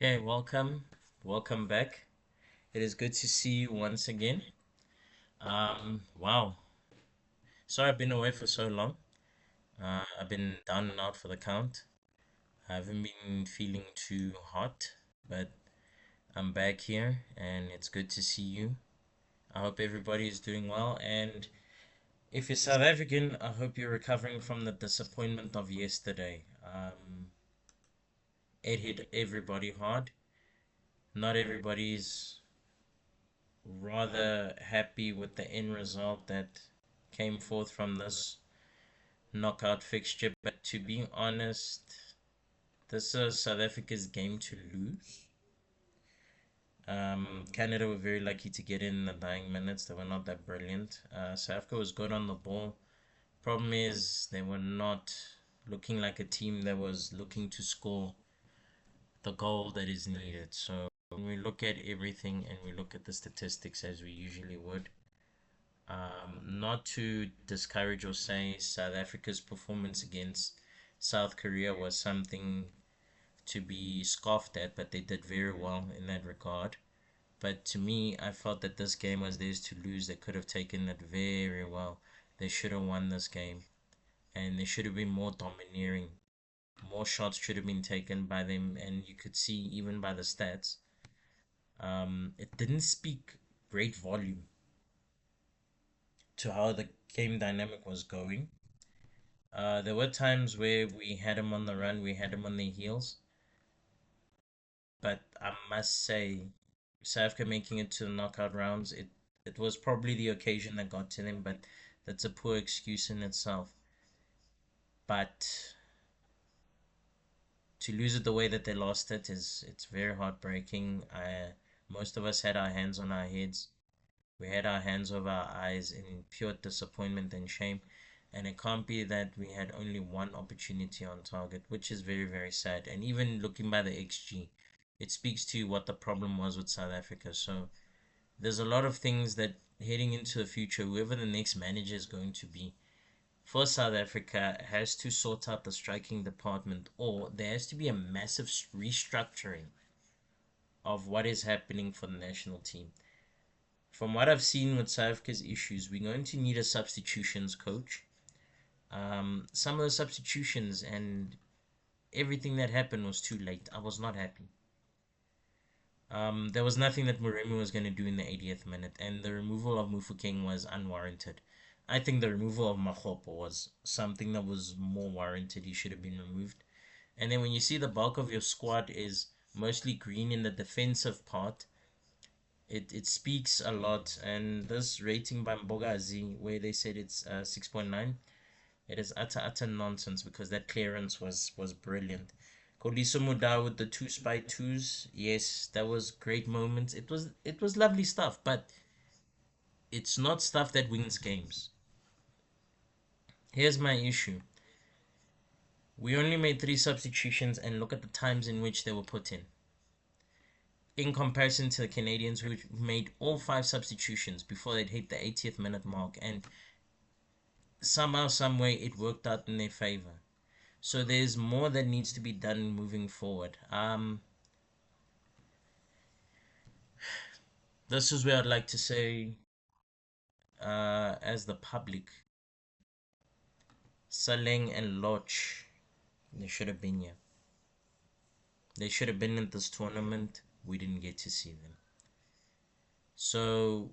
Hey, welcome back. It is good to see you once again. Wow. Sorry I've been away for so long. I've been down and out for the count. I haven't been feeling too hot, but I'm back here and it's good to see you. I hope everybody is doing well, and if you're South African, I hope you're recovering from the disappointment of yesterday. It hit everybody hard. Not everybody's rather happy with the end result that came forth from this knockout fixture. But to be honest, this is South Africa's game to lose. Canada were very lucky to get in the dying minutes. They were not that brilliant. South Africa was good on the ball. Problem is, they were not looking like a team that was looking to score the goal that is needed. So when we look at everything and we look at the statistics as we usually would, not to discourage or say South Africa's performance against South Korea was something to be scoffed at, but they did very well in that regard. But to me, I felt that this game was theirs to lose. They could have taken it very well. They should have won this game, and they should have been more domineering. More shots should have been taken by them, and you could see even by the stats, it didn't speak great volume to how the game dynamic was going. There were times where we had him on the run, we had him on the heels, but I must say, South Africa making it to the knockout rounds, it was probably the occasion that got to them, but that's a poor excuse in itself. But to lose it the way that they lost it is it's very heartbreaking. Most of us had our hands on our heads. We had our hands over our eyes in pure disappointment and shame. And it can't be that we had only one opportunity on target, which is very, very sad. And even looking by the XG, it speaks to what the problem was with South Africa. So there's a lot of things that heading into the future, whoever the next manager is going to be for South Africa has to sort out the striking department, or there has to be a massive restructuring of what is happening for the national team. From what I've seen with South Africa's issues, we're going to need a substitutions coach. Some of the substitutions and everything that happened was too late. I was not happy. There was nothing that Mourinho was going to do in the 80th minute, and the removal of Mufokeng was unwarranted. I think the removal of Makgopo was something that was more warranted. He should have been removed. And then when you see the bulk of your squad is mostly green in the defensive part, it speaks a lot. And this rating by Mbogazi, where they said it's 6.9, it is utter nonsense because that clearance was brilliant. Koliso Muda with the two spy twos, yes, that was great moments. It was lovely stuff, but it's not stuff that wins games. Here's my issue. We only made three substitutions and look at the times in which they were put in comparison to the Canadians who made all five substitutions before they'd hit the 80th minute mark, and somehow, some way, it worked out in their favor. So there's more that needs to be done moving forward. This is where I'd like to say, as the public, Saleng and Loch, they should have been here. They should have been in this tournament. We didn't get to see them. So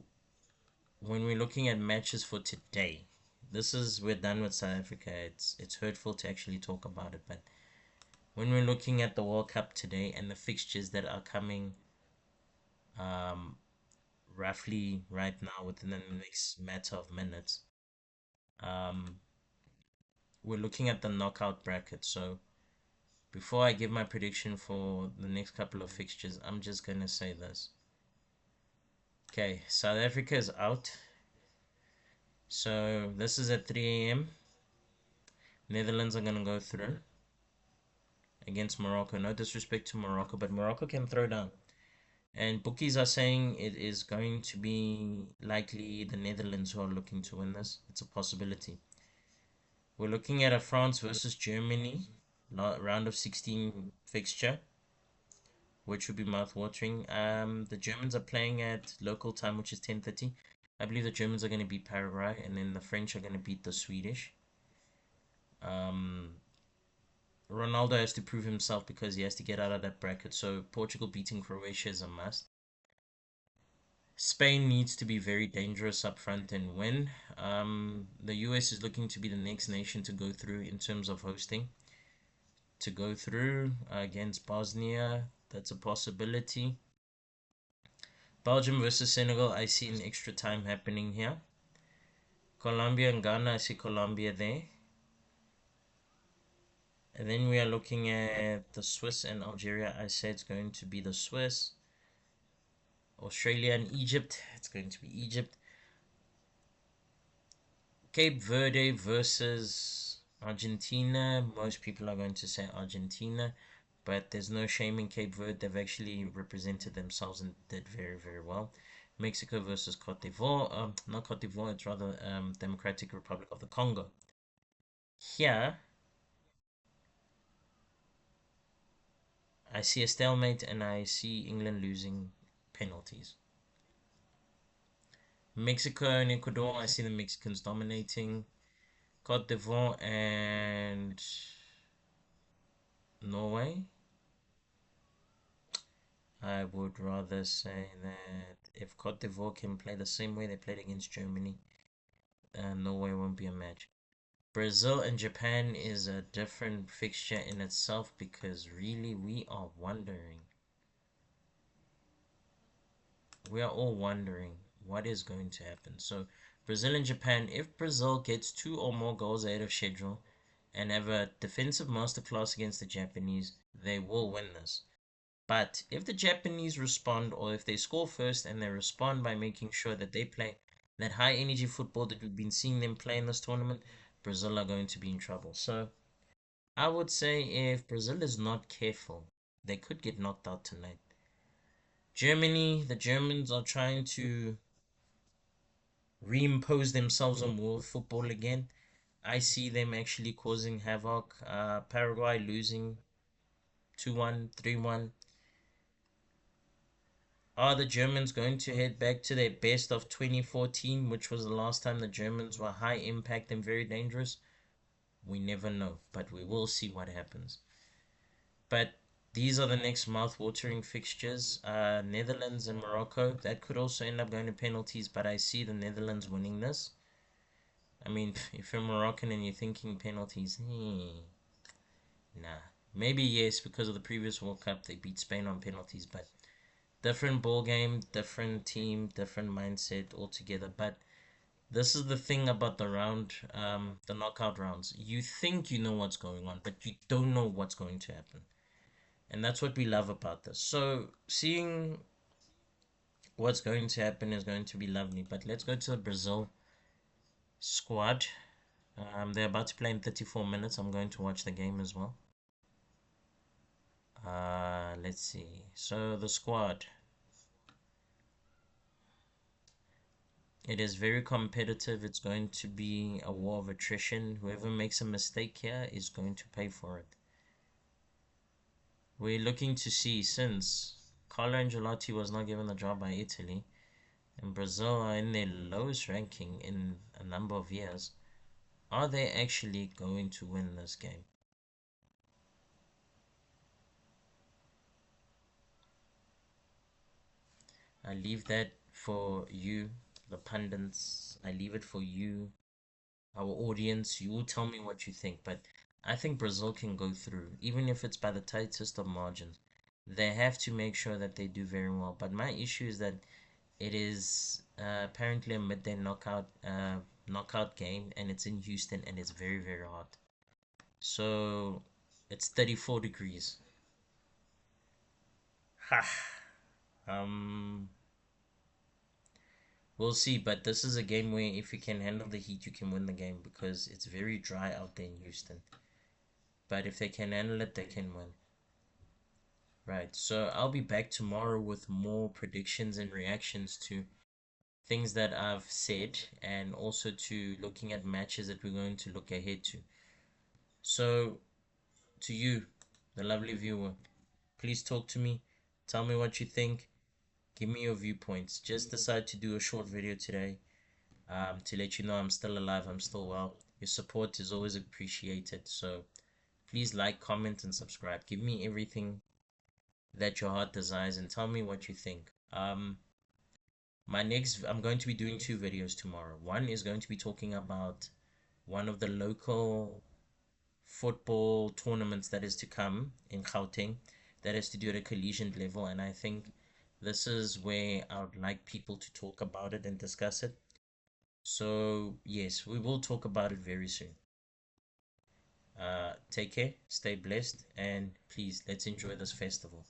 when we're looking at matches for today, we're done with South Africa. It's hurtful to actually talk about it, but when we're looking at the World Cup today and the fixtures that are coming, um, roughly right now within the next matter of minutes, um, we're looking at the knockout bracket. So before I give my prediction for the next couple of fixtures, I'm just gonna say this. Okay, South Africa is out. So this is at 3 a.m. Netherlands are gonna go through against Morocco. No disrespect to Morocco, but Morocco can throw down. And bookies are saying it is going to be likely the Netherlands who are looking to win this. It's a possibility. We're looking at a France versus Germany round of 16 fixture. which would be mouth-watering. The Germans are playing at local time, which is 10:30. I believe the Germans are going to beat Paraguay, and then the French are going to beat the Swedish. Um, Ronaldo has to prove himself because he has to get out of that bracket. So Portugal beating Croatia is a must. Spain needs to be very dangerous up front and win. The US is looking to be the next nation to go through in terms of hosting. To go through against Bosnia, that's a possibility. Belgium versus Senegal, I see an extra time happening here. Colombia and Ghana, I see Colombia there. And then we are looking at the Swiss and Algeria. I say it's going to be the Swiss. Australia and Egypt, it's going to be Egypt. Cape Verde versus Argentina. Most people are going to say Argentina, but there's no shame in Cape Verde. They've actually represented themselves and did very, very well. Mexico versus Cote d'Ivoire. Not Cote d'Ivoire, it's rather Democratic Republic of the Congo. Here, I see a stalemate and I see England losing penalties. Mexico and Ecuador, I see the Mexicans dominating. Cote d'Ivoire and Norway. I would rather say that if Cote d'Ivoire can play the same way they played against Germany, Norway won't be a match. Brazil and Japan is a different fixture in itself because really we are all wondering what is going to happen. So Brazil and Japan, if Brazil gets two or more goals ahead of schedule and have a defensive masterclass against the Japanese, they will win this. But if the Japanese respond, or if they score first and they respond by making sure that they play that high energy football that we've been seeing them play in this tournament, Brazil are going to be in trouble. So I would say if Brazil is not careful, they could get knocked out tonight. Germany, the Germans are trying to reimpose themselves on world football again. I see them actually causing havoc. Paraguay losing 2-1, 3-1. Are the Germans going to head back to their best of 2014, which was the last time the Germans were high impact and very dangerous? We never know, but we will see what happens. But these are the next mouth-watering fixtures. Netherlands and Morocco. That could also end up going to penalties, but I see the Netherlands winning this. I mean, if you're Moroccan and you're thinking penalties, nah. Maybe yes, because of the previous World Cup, they beat Spain on penalties, but different ball game, different team, different mindset altogether. But this is the thing about the knockout rounds. You think you know what's going on, but you don't know what's going to happen. And that's what we love about this. So seeing what's going to happen is going to be lovely. But let's go to the Brazil squad. They're about to play in 34 minutes. I'm going to watch the game as well. Let's see. So the squad. It is very competitive. It's going to be a war of attrition. Whoever makes a mistake here is going to pay for it. We're looking to see, since Carlo Ancelotti was not given the job by Italy, and Brazil are in their lowest ranking in a number of years, are they actually going to win this game? I leave that for you, the pundits. I leave it for you, our audience. You will tell me what you think, but I think Brazil can go through, even if it's by the tightest of margins. They have to make sure that they do very well. But my issue is that it is apparently a midday knockout game, and it's in Houston, and it's very, very hot. So it's 34 degrees. Ha. Um, we'll see. But this is a game where if you can handle the heat, you can win the game because it's very dry out there in Houston. But if they can handle it, they can win. Right. So I'll be back tomorrow with more predictions and reactions to things that I've said, and also to looking at matches that we're going to look ahead to. So, to you, the lovely viewer, please talk to me. Tell me what you think. Give me your viewpoints. Just decided to do a short video today, to let you know I'm still alive, I'm still well. Your support is always appreciated. So please like, comment, and subscribe. Give me everything that your heart desires and tell me what you think. I'm going to be doing two videos tomorrow. One is going to be talking about one of the local football tournaments that is to come in Gauteng, that is to do at a collegiate level, and I think this is where I would like people to talk about it and discuss it. So yes, we will talk about it very soon. Take care, stay blessed, and please let's enjoy this festival.